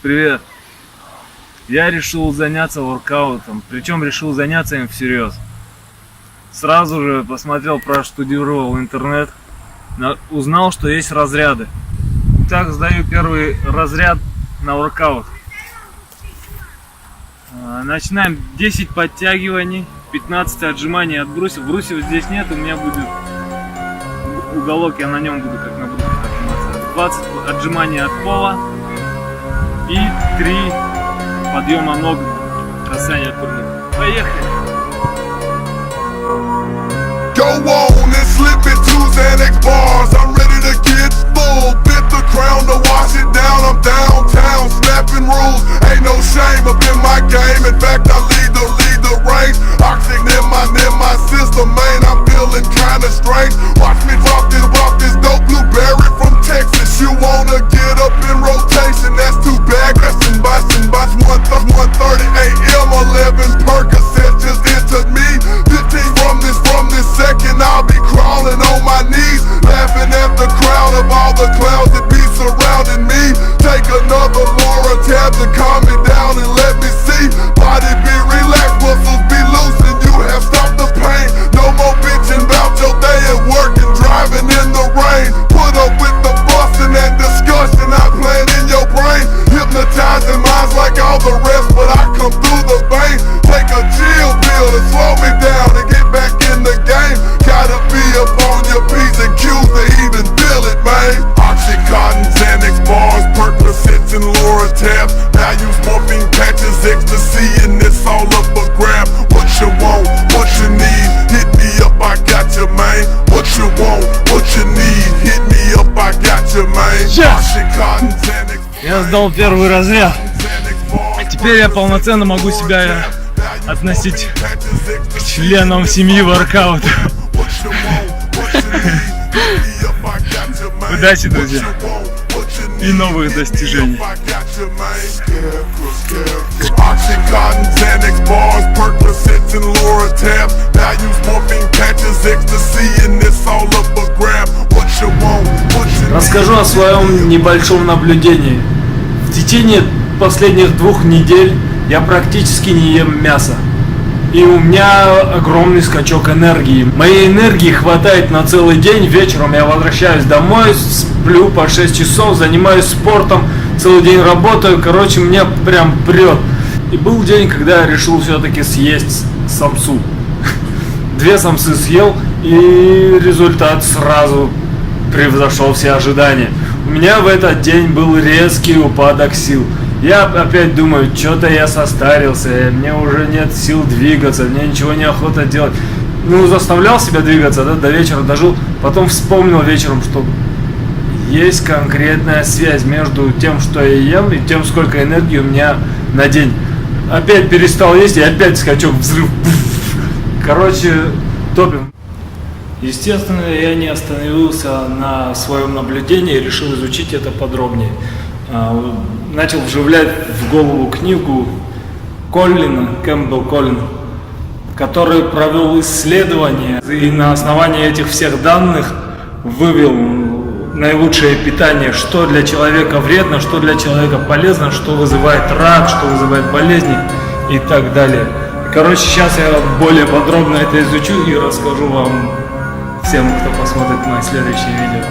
Привет! Я решил заняться воркаутом, причем решил заняться им всерьез. Сразу же посмотрел, проштудировал интернет, узнал, что есть разряды. Так, сдаю первый разряд на воркаут. Начинаем 10 подтягиваний, 15 отжиманий от брусьев. Брусьев здесь нет, у меня будет уголок, я на нем буду как на брусьях отжиматься. 20 отжиманий от пола и 3 подъема ног, касания турнира. Поехали! Go on and slip it to Xanax bars. I'm ready to get full. Bit the crown to wash it down. I'm downtown snapping rules. Ain't no shame up in my game. In fact, I lead the range. Oxygen in my system, man. I'm feeling kinda strange. Watch me drop this dope blueberry from Texas. You wanna get up in rotation? That's too bad. Resting by 1:30 a.m. 11 Percocets just entered me. 15 from this second, I'll be crawling on my knees, laughing at the crowd of all the clowns that be surrounding me. Take another Laura tab to calm me down and let me see. Body be relaxed, muscles be loose, and you have stopped the pain. No more bitching about your day at work and driving in the rain. Put up with the fussing and discussion I plan in your brain. Hypnotizing minds like all the rest, but I come through the vein. Take a chill pill to slow me down and get back in the game. Gotta be up on your P's and Q's to even feel it, man. Oxycontin, Xanax bars, Percocets and Laura tabs. Values, morphine patches, ecstasy, and it's all up for grab. What you want, what you need, hit me up, I got you, man. What you want, what you need, hit me up, I got you, man. Oxycontin, Xanax. Я сдал первый разряд. Теперь я полноценно могу себя относить к членам семьи воркаута. Удачи, друзья, и новых достижений. Расскажу о своем небольшом наблюдении. В течение последних 2 недель я практически не ем мясо. И у меня огромный скачок энергии. Моей энергии хватает на целый день. Вечером я возвращаюсь домой, сплю по 6 часов, занимаюсь спортом, целый день работаю. Короче, меня прям прет. И был день, когда я решил все-таки съесть самсу. 2 самсы съел, и результат сразу превзошел все ожидания. У меня в этот день был резкий упадок сил. Я опять думаю, что-то я состарился, мне уже нет сил двигаться, мне ничего не охота делать. Ну, заставлял себя двигаться, да, до вечера дожил, потом вспомнил вечером, что есть конкретная связь между тем, что я ем, и тем, сколько энергии у меня на день. Опять перестал есть, и опять скачок, взрыв. Короче, топим. Естественно, я не остановился на своем наблюдении и решил изучить это подробнее. Начал вживлять в голову книгу Кэмпбелл Коллина, который провел исследование и на основании этих всех данных вывел наилучшее питание, что для человека вредно, что для человека полезно, что вызывает рак, что вызывает болезни и так далее. Короче, сейчас я более подробно это изучу и расскажу вам всем, кто посмотрит мои следующие видео.